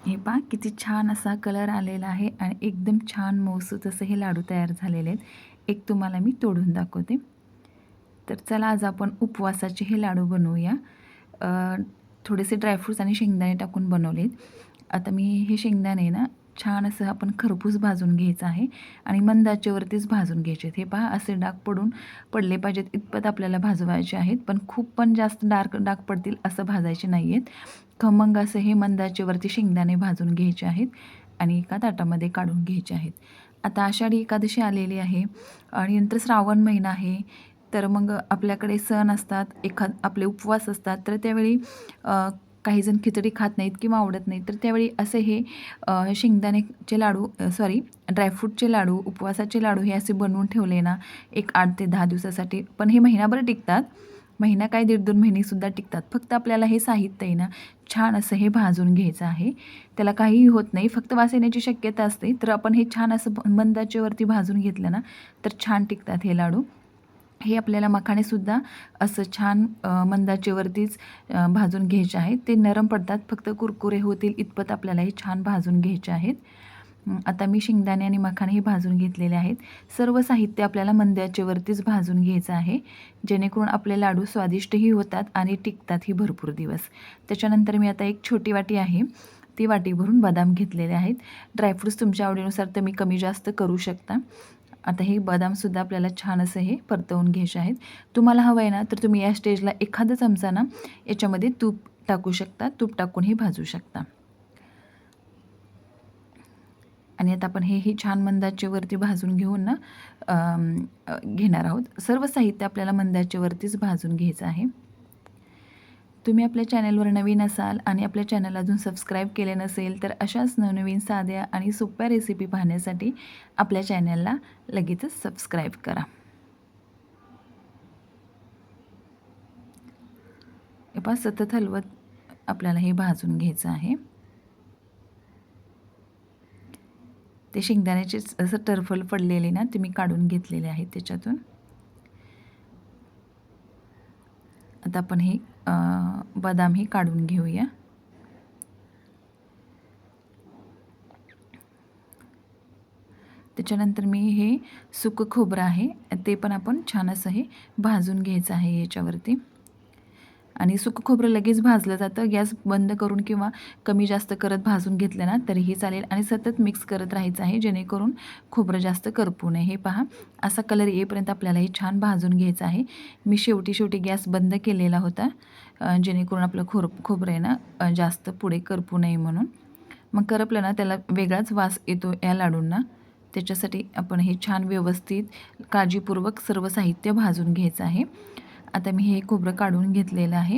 हे पहा किती छान असा कलर आलेला आहे आणि एकदम छान मऊसूत असं हे लाडू तयार झालेले आहेत. एक तुम्हाला मी तोडून दाखवते. तर चला आज आपण उपवासाचे हे लाडू बनवूया. अ, थोडेसे ड्रायफ्रूट्स आणि शेंगदाणे टाकून बनवलेत. आता मी हे शेंगदाणे ना छान असं आपण खरपूस भाजून घ्यायचं आहे आणि मंद आचेवरतीच भाजून घ्यायचे आहेत. हे पहा असे डाग पडले पाहिजेत इतपत आपल्याला भाजवायचे आहेत. पण खूप पण जास्त डाग पडतील असं भाजायचे नाही आहेत. खमंग असं हे मंद आचेवरती शेंगदाणे भाजून घ्यायचे आहेत आणि एका ताटामध्ये काढून घ्यायचे आहेत. आता आषाढी एकादशी आलेली आहे आणि नंतर श्रावण महिना आहे. तर मग आपल्याकडे सण असतात, आपले उपवास असतात. तर त्यावेळी काहीजण खिचडी खात नाहीत किंवा आवडत नाहीत. तर त्यावेळी असे हे शेंगदाण्याचे लाडू सॉरी ड्रायफ्रूटचे लाडू, उपवासाचे लाडू हे असे बनवून ठेवले ना, एक 8 ते 10 दिवसासाठी. पण हे महिनाभर टिकतात. महिना काय 1.5-2 महिनेसुद्धा टिकतात. फक्त आपल्याला हे साहित्य आहे ना, छान असं हे भाजून घ्यायचं आहे. त्याला काहीही होत नाही, फक्त वास येण्याची शक्यता असते. तर आपण हे छान असं मंद आचेवरती भाजून घेतलं ना, तर छान टिकतात हे लाडू. हे आपल्याला मखाणेसुद्धा असं छान मंद आचेवरतीच भाजून घ्यायचे आहेत. ते नरम पडतात, फक्त कुरकुरे होतील इतपत आपल्याला हे छान भाजून घ्यायचे आहेत. आता मी शेंगदाणे आणि मखाणे हे भाजून घेतलेले आहेत. सर्व साहित्य आपल्याला मंद आचेवरतीच भाजून घ्यायचं आहे, जेणेकरून आपले लाडू स्वादिष्टही होतात आणि टिकतातही भरपूर दिवस. त्याच्यानंतर मी आता एक छोटी वाटी आहे, ती वाटी भरून बदाम घेतलेले आहेत. ड्रायफ्रूट्स तुमच्या आवडीनुसार तुम्ही कमी जास्त करू शकता. आता हे बदामसुद्धा आपल्याला छान असं हे परतवून घ्यायचे आहेत. तुम्हाला हवं आहे ना, तर तुम्ही या स्टेजला एखादा चमचा ना याच्यामध्ये तूप टाकू शकता. तूप टाकून हे भाजू शकता. आणि आता आपण हे छान मंद आचेवरती भाजून घेऊन ना घेणार आहोत. सर्व साहित्य आपल्याला मंद आचेवरतीच भाजून घ्यायचं आहे. तुम्ही आपल्या चॅनलवर नवीन असाल आणि आपल्या चॅनल अजून सबस्क्राईब केले नसेल, तर अशाच नवनवीन साध्या आणि सोप्या रेसिपी पाहण्यासाठी आपल्या चॅनलला लगेचच सबस्क्राईब करा. हे पहा सतत हलवत आपल्याला हे भाजून घ्यायचं आहे. ते शेंगदाण्याचे असं टरफल पडलेले ना ते मी काढून घेतलेले आहेत त्याच्यातून. आता आपण हे बदामही काढून घेऊया. त्याच्यानंतर मी हे सुकं खोबरं आहे ते पण आपण छान असं हे भाजून घ्यायचं आहे याच्यावरती. आणि सुकं खोबरं लगेच भाजलं जातं. गॅस बंद करून किंवा कमी जास्त करत भाजून घेतलं ना तरीही चालेल आणि सतत मिक्स करत राहायचं आहे, जेणेकरून खोबरं जास्त करपू नये. हे पहा असा कलर येईपर्यंत आपल्याला हे छान भाजून घ्यायचं आहे. मी शेवटी गॅस बंद केलेला होता, जेणेकरून आपलं खोबरं आहे ना जास्त पुढे करपू नये म्हणून. मग करपलं ना त्याला वेगळाच वास येतो या लाडूंना. त्याच्यासाठी आपण हे छान व्यवस्थित काळजीपूर्वक सर्व साहित्य भाजून घ्यायचं आहे. आता मी हे खोबरं काढून घेतलेलं आहे.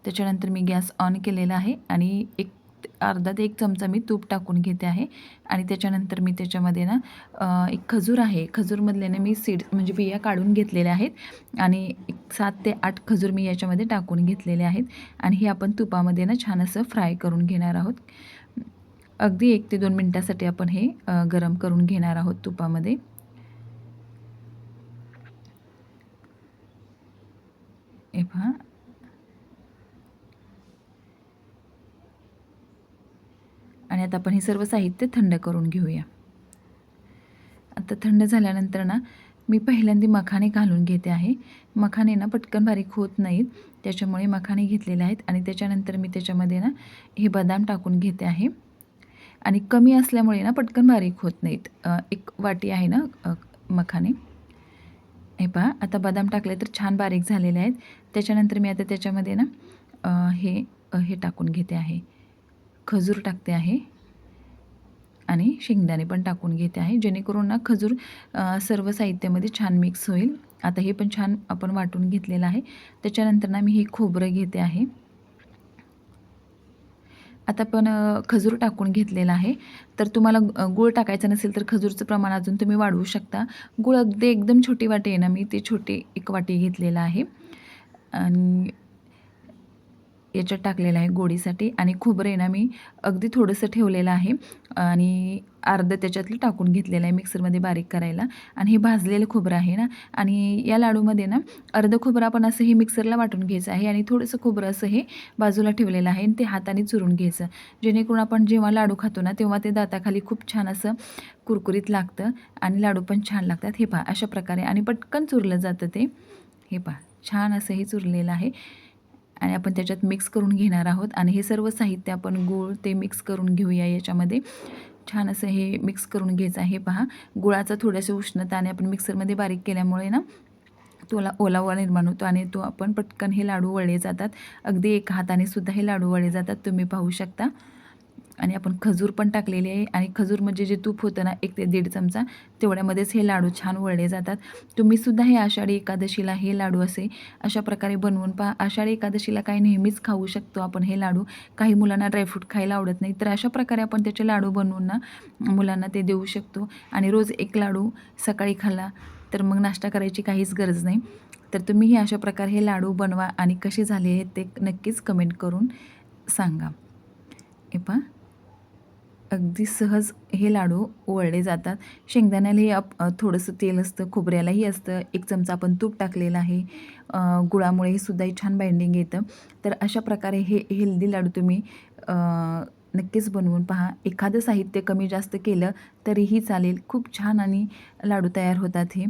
त्याच्यानंतर मी गॅस ऑन केलेला आहे आणि अर्धा ते 1 चमचा मी तूप टाकून घेते आहे आणि त्याच्यानंतर मी त्याच्यामध्ये ना एक खजूर आहे. खजूरमधल्याने मी सीड्स म्हणजे बिया काढून घेतलेल्या आहेत आणि एक 7 ते 8 खजूर मी याच्यामध्ये टाकून घेतलेले आहेत आणि हे आपण तुपामध्ये ना छान असं फ्राय करून घेणार आहोत. अगदी 1 ते 2 मिनिटासाठी आपण हे गरम करून घेणार आहोत तुपामध्ये. हे पहा आणि आता आपण हे सर्व साहित्य थंड करून घेऊया. आता थंड झाल्यानंतर ना मी पहिल्यांदा मखाणे घालून घेते आहे. मखाणे ना पटकन बारीक होत नाहीत, त्याच्यामुळे मखाणे घेतलेले आहेत आणि त्याच्यानंतर मी त्याच्यामध्ये ना हे बदाम टाकून घेते आहे आणि कमी असल्यामुळे ना पटकन बारीक होत नाहीत. एक वाटी आहे ना मखाणे. हे पहा आता बदाम टाकले तर छान बारीक झालेले आहेत. त्याच्यानंतर मी आता त्याच्यामध्ये ना हे टाकून घेते आहे, खजूर टाकते आहे आणि शेंगदाणे पण टाकून घेते आहे, जेणेकरून ना खजूर सर्व साहित्यामध्ये छान मिक्स होईल. आता हे पण छान आपण वाटून घेतलेलं आहे. त्याच्यानंतर ना मी हे खोबरं घेते आहे. आता आपण खजूर टाकून घेतलेला आहे. तर तुम्हाला गूळ टाकायचा नसेल तर खजूरचं प्रमाण अजून तुम्ही वाढवू शकता. गूळ अगदी एकदम छोटी वाटी आहे ना, मी ती छोटी 1 वाटी घेतलेला आहे आणि याच्यात टाकलेलं आहे गोडीसाठी आणि खोबरं आहे ना मी अगदी थोडंसं ठेवलेलं आहे आणि अर्धं त्याच्यातलं टाकून घेतलेलं आहे मिक्सरमध्ये बारीक करायला. आणि हे भाजलेलं खोबरं आहे ना आणि या लाडूमध्ये ना अर्धं खोबरं आपण असं हे मिक्सरला वाटून घ्यायचं आहे आणि थोडंसं खोबरं असं हे बाजूला ठेवलेलं आहे आणि ते हाताने चुरून घ्यायचं, जेणेकरून आपण जेव्हा लाडू खातो ना तेव्हा ते दाताखाली खूप छान असं कुरकुरीत लागतं आणि लाडू पण छान लागतात. हे पहा अशा प्रकारे आणि पटकन चुरलं जातं ते. हे पहा छान असं हे चुरलेलं आहे आणि आपण त्याच्यात मिक्स करून घेणार आहोत आणि हे सर्व साहित्य आपण गूळ ते मिक्स करून घेऊया याच्यामध्ये. छान असं हे मिक्स करून घ्यायचं आहे. पहा गुळाचा थोड्याशा उष्णताने आपण मिक्सरमध्ये बारीक केल्यामुळे ना ओलावा निर्माण होतो आणि तो आपण पटकन हे लाडू वळले जातात. अगदी एका हाताने सुद्धा हे लाडू वळले जातात, तुम्ही पाहू शकता. आणि आपण खजूर पण टाकलेली आहे आणि खजूर म्हणजे जे तूप होतं ना 1 ते 1.5 चमचा तेवढ्यामध्येच हे लाडू छान वळले जातात. तुम्हीसुद्धा हे आषाढी एकादशीला हे लाडू अशा प्रकारे बनवून पहा. आषाढी एकादशीला काही नेहमीच खाऊ शकतो आपण हे लाडू. काही मुलांना ड्रायफ्रूट खायला आवडत नाही, तर अशा प्रकारे आपण त्याचे लाडू बनवून ना मुलांना ते देऊ शकतो आणि रोज 1 लाडू सकाळी खाल्ला तर मग नाश्ता करायची काहीच गरज नाही. तर तुम्हीही अशा प्रकारे हे लाडू बनवा आणि कसे झाले आहेत ते नक्कीच कमेंट करून सांगा. हे पहा अगदी सहज हे लाडू वळले जातात. शेंगदाण्यालाही थोडंसं तेल असतं, खोबऱ्यालाही असतं, 1 चमचा आपण तूप टाकलेलं आहे. गुळामुळे हे सुद्धा छान बाइंडिंग येतं. तर अशा प्रकारे हे हेल्दी लाडू तुम्ही नक्कीच बनवून पहा. एखादं साहित्य कमी जास्त केलं तरीही चालेल. खूप छान आणि लाडू तयार होतात हे.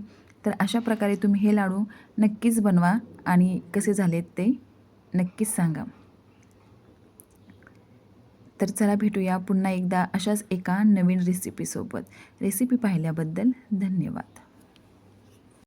तर अशा प्रकारे तुम्ही हे लाडू नक्कीच बनवा आणि कसे झालेत ते नक्कीच सांगा. तर चला भेटूया पुन्हा एकदा अशाच एका नवीन रेसिपीसोबत. रेसिपी पाहिल्याबद्दल धन्यवाद.